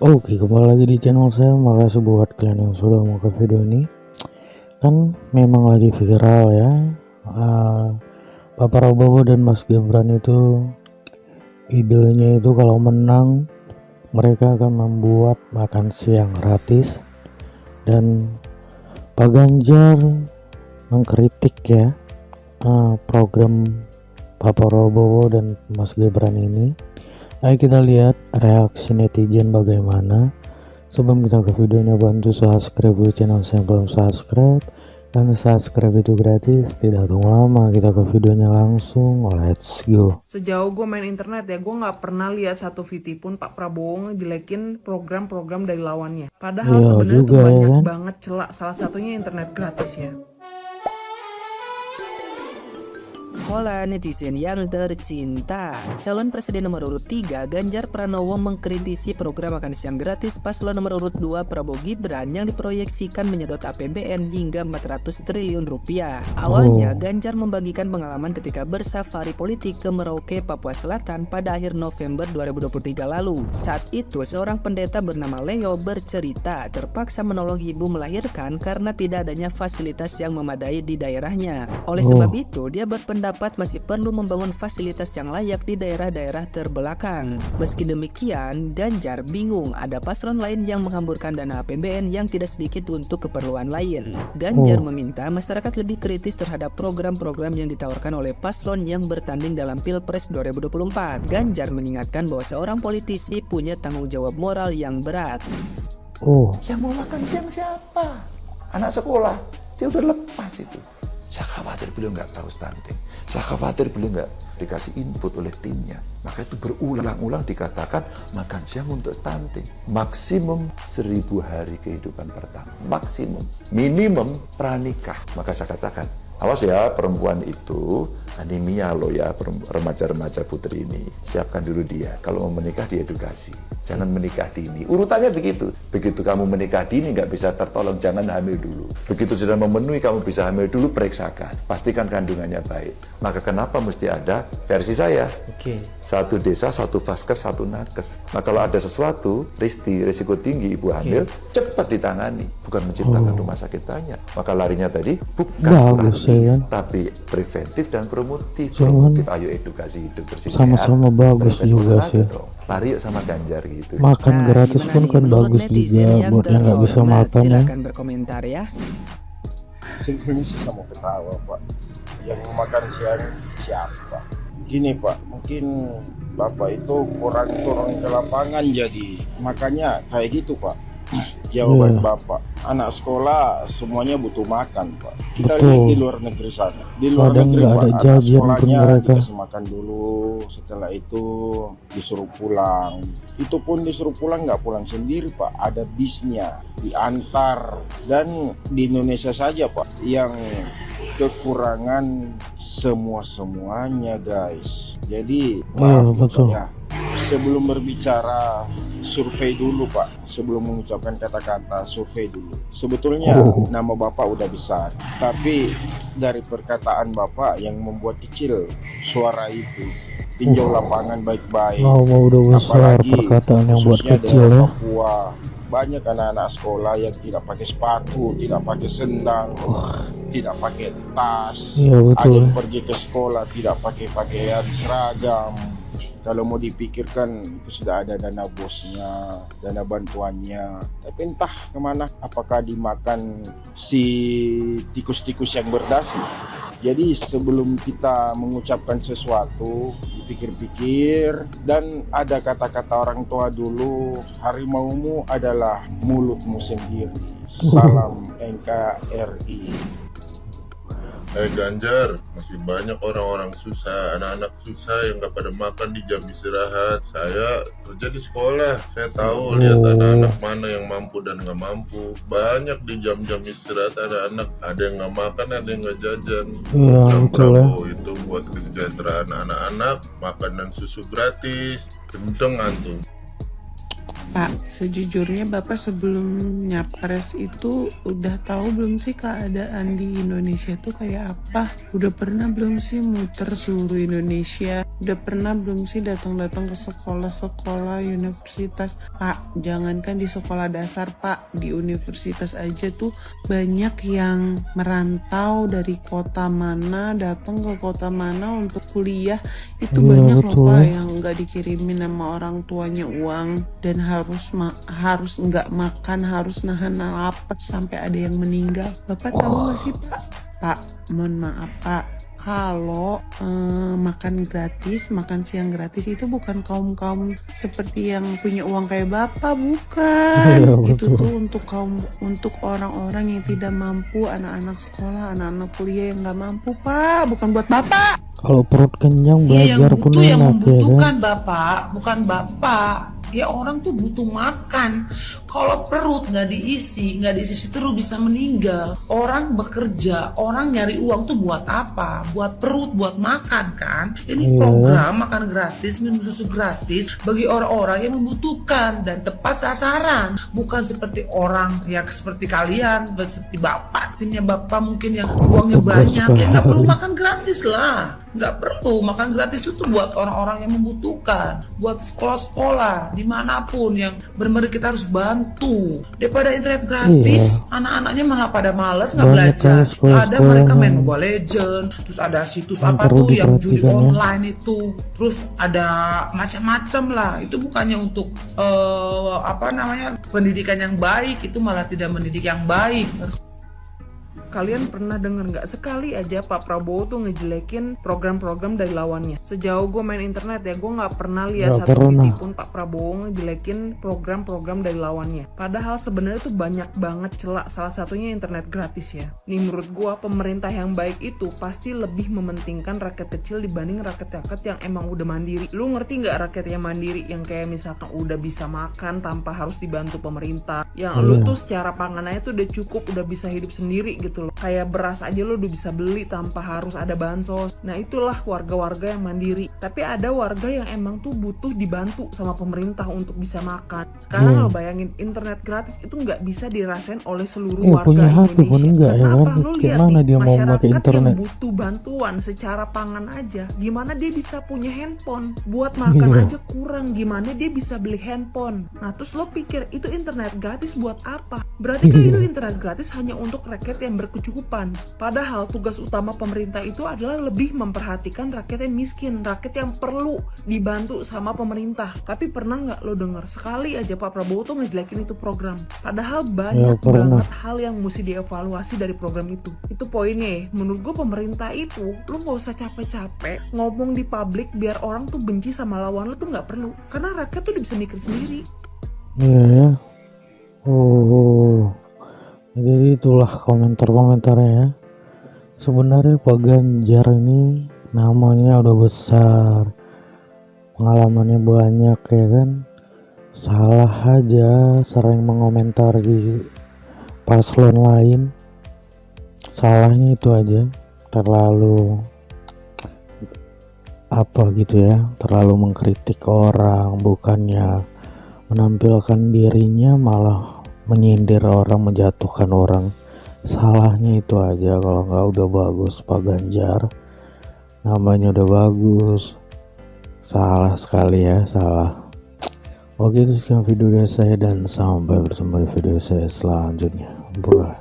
Oke, kembali lagi di channel saya. Makasih buat kalian yang sudah mau ke video ini. Kan memang lagi viral ya, Pak Prabowo dan Mas Gibran itu idenya itu kalau menang mereka akan membuat makan siang gratis. Dan Pak Ganjar mengkritik ya program Pak Prabowo dan Mas Gibran ini. Ayo kita lihat reaksi netizen bagaimana. Sebelum kita ke videonya, bantu subscribe dulu channel saya yang belum subscribe. Dan subscribe itu gratis, tidak tunggu lama, kita ke videonya langsung. Let's go. Sejauh gue main internet ya, gue nggak pernah lihat satu VT pun Pak Prabowo ngejelekin program-program dari lawannya. Padahal Ya, sebenarnya juga tuh banyak ya kan? banget celak, salah satunya internet gratis ya. Hola netizen yang tercinta. Calon presiden nomor urut 3 Ganjar Pranowo mengkritisi program makan siang gratis paslon nomor urut 2 Prabowo Gibran yang diproyeksikan menyedot APBN hingga 400 triliun rupiah. Awalnya Ganjar membagikan pengalaman ketika bersafari politik ke Merauke, Papua Selatan pada akhir November 2023 lalu. Saat itu seorang pendeta bernama Leo bercerita terpaksa menolong ibu melahirkan karena tidak adanya fasilitas yang memadai di daerahnya. Oleh sebab itu dia berpendapat masih perlu membangun fasilitas yang layak di daerah-daerah terbelakang. Meski demikian, Ganjar bingung ada paslon lain yang menghamburkan dana APBN yang tidak sedikit untuk keperluan lain. Ganjar meminta masyarakat lebih kritis terhadap program-program yang ditawarkan oleh paslon yang bertanding dalam Pilpres 2024. Ganjar mengingatkan bahwa seorang politisi punya tanggung jawab moral yang berat. Yang mau makan siang siapa? Anak sekolah, dia udah lepas itu. Saya khawatir beliau nggak tahu stunting. Saya khawatir beliau nggak dikasih input oleh timnya. Maka itu berulang-ulang dikatakan makan siang untuk stunting. Maksimum 1000 hari kehidupan pertama. Maksimum. Minimum pranikah. Maka saya katakan, awas ya perempuan itu anemia loh ya, remaja-remaja putri ini. Siapkan dulu dia. Kalau mau menikah diedukasi. Jangan menikah dini. Urutannya begitu. Begitu kamu menikah dini nggak bisa tertolong, jangan hamil dulu. Begitu sudah memenuhi kamu bisa hamil dulu, periksakan. Pastikan kandungannya baik. Maka kenapa mesti ada versi saya? Satu desa, satu vaskes, satu nakes. Nah kalau ada sesuatu, risiko tinggi ibu hamil, cepat ditangani. Bukan menciptakan rumah sakit banyak. Maka larinya tadi bukan lari, tapi preventif dan promotif. Promotif, ayo edukasi hidup bersih. Sama-sama bagus juga sih. Lari yuk sama Ganjar gitu. Makan gratis pun kan bagus juga buat yang nggak bisa makan ya. Silakan berkomentar ya. Sebetulnya sih saya mau ketawa Pak. Yang makan siang siapa? Gini Pak, mungkin Bapak itu kurang turun ke lapangan jadi makanya kayak gitu Pak. Jawaban Bapak, anak sekolah semuanya butuh makan Pak. Kita lihat di luar negeri sana. Di luar Kadang negeri nggak Pak, ada anak jajan pun sekolahnya mereka. dikasih makan dulu. Setelah itu disuruh pulang. Itu pun disuruh pulang nggak pulang sendiri Pak. Ada bisnya, diantar. Dan di Indonesia saja Pak yang kekurangan semuanya guys. Jadi maaf betul. ya. Sebelum berbicara survei dulu Pak, sebelum mengucapkan kata-kata survei dulu. Sebetulnya nama Bapak udah besar, tapi dari perkataan Bapak yang membuat kecil suara itu. Tinjau lapangan baik-baik. Mau udah besar, perkataan yang buat kecil ya. Papua, banyak anak-anak sekolah yang tidak pakai sepatu, tidak pakai sendal, tidak pakai tas. Ada yang pergi ke sekolah tidak pakai pakaian seragam. Kalau mau dipikirkan itu sudah ada dana bosnya, dana bantuannya. Tapi entah kemana, apakah dimakan si tikus-tikus yang berdasi. Jadi sebelum kita mengucapkan sesuatu, dipikir-pikir. Dan ada kata-kata orang tua dulu, harimaumu adalah mulutmu sendiri. Salam NKRI. Ganjar, masih banyak orang-orang susah, anak-anak susah yang gak pada makan di jam istirahat. Saya kerja di sekolah, saya tahu lihat anak-anak mana yang mampu dan gak mampu. Banyak di jam-jam istirahat ada anak, ada yang gak makan, ada yang gak jajan. Program Prabowo itu buat kesejahteraan anak-anak, makan dan susu gratis, gendeng antum. Pak, sejujurnya Bapak sebelum nyapres itu udah tahu belum sih keadaan di Indonesia tuh kayak apa? Udah pernah belum sih muter seluruh Indonesia? Udah pernah belum sih datang-datang ke sekolah-sekolah, universitas? Pak, jangankan di sekolah dasar Pak, di universitas aja tuh banyak yang merantau dari kota mana, datang ke kota mana untuk kuliah. Itu banyak loh Pak yang nggak dikirimin sama orang tuanya uang dan harus nggak makan, harus nahan lapar sampai ada yang meninggal. Bapak tahu nggak sih Pak? Pak, mohon maaf Pak, kalau makan gratis, makan siang gratis itu bukan kaum seperti yang punya uang kayak Bapak, bukan. Itu tuh untuk orang-orang yang tidak mampu, anak-anak sekolah, anak-anak kuliah yang nggak mampu Pak, bukan buat Bapak. Kalau perut kenyang belajar pun enak, yang membutuhkan ya kan? Bapak, bukan Bapak. Ya orang tuh butuh makan. Kalau perut nggak diisi terus bisa meninggal. Orang bekerja, orang nyari uang tuh buat apa? Buat perut, buat makan kan? Ini program makan gratis, minum susu gratis bagi orang-orang yang membutuhkan dan tepat sasaran. Bukan seperti orang yang seperti kalian, seperti Bapak, timnya Bapak mungkin yang uangnya banyak, ya nggak perlu makan gratis lah. Nggak perlu makan gratis itu tuh buat orang-orang yang membutuhkan, buat sekolah-sekolah dimanapun yang benar-benar kita harus bantu. Daripada internet gratis, anak-anaknya malah pada malas nggak belajar. Ada mereka main Mobile Legends, terus ada situs apa tuh yang judi online itu, terus ada macam-macam lah. Itu bukannya untuk pendidikan yang baik, itu malah tidak mendidik yang baik. Kalian pernah denger nggak sekali aja Pak Prabowo tuh ngejelekin program-program dari lawannya? Sejauh gue main internet ya, gue nggak pernah lihat satu video pun Pak Prabowo ngejelekin program-program dari lawannya. Padahal sebenarnya tuh banyak banget celak, salah satunya internet gratis ya. Nih menurut gue pemerintah yang baik itu pasti lebih mementingkan rakyat kecil dibanding rakyat-rakyat yang emang udah mandiri. Lu ngerti nggak rakyat yang mandiri yang kayak misalkan udah bisa makan tanpa harus dibantu pemerintah? Yang lu tuh secara panganannya tuh udah cukup, udah bisa hidup sendiri gitu. Kayak beras aja lo udah bisa beli tanpa harus ada bansos. Nah itulah warga-warga yang mandiri. Tapi ada warga yang emang tuh butuh dibantu sama pemerintah untuk bisa makan. Sekarang lo bayangin internet gratis itu nggak bisa dirasain oleh seluruh warga punya hati Indonesia. pun enggak, ya kan? Lo Gimana lihat dia mau pakai internet? Yang butuh bantuan secara pangan aja, gimana dia bisa punya handphone? Buat makan aja kurang, gimana dia bisa beli handphone? Nah terus lo pikir itu internet gratis buat apa? Berarti kan itu internet gratis hanya untuk rakyat yang berkecukupan. Padahal tugas utama pemerintah itu adalah lebih memperhatikan rakyat yang miskin, rakyat yang perlu dibantu sama pemerintah. Tapi pernah nggak lo denger sekali aja Pak Prabowo tuh ngejelekin itu program? Padahal banyak banget hal yang mesti dievaluasi dari program itu. Itu poinnya. Menurut gue pemerintah itu lo nggak usah capek-capek ngomong di publik biar orang tuh benci sama lawan lo tuh nggak perlu. Karena rakyat tuh udah bisa mikir sendiri. Iya ya. Jadi itulah komentar-komentarnya ya. Sebenarnya Pak Ganjar ini namanya udah besar, pengalamannya banyak ya kan. Salah aja sering mengomentari paslon lain. Salahnya itu aja, terlalu terlalu mengkritik orang, bukannya menampilkan dirinya malah menyindir orang, menjatuhkan orang. Salahnya itu aja. Kalau nggak udah bagus Pak Ganjar, namanya udah bagus, salah sekali ya, salah. Oke, itu sekian video dari saya dan sampai bertemu di video saya selanjutnya. Bye.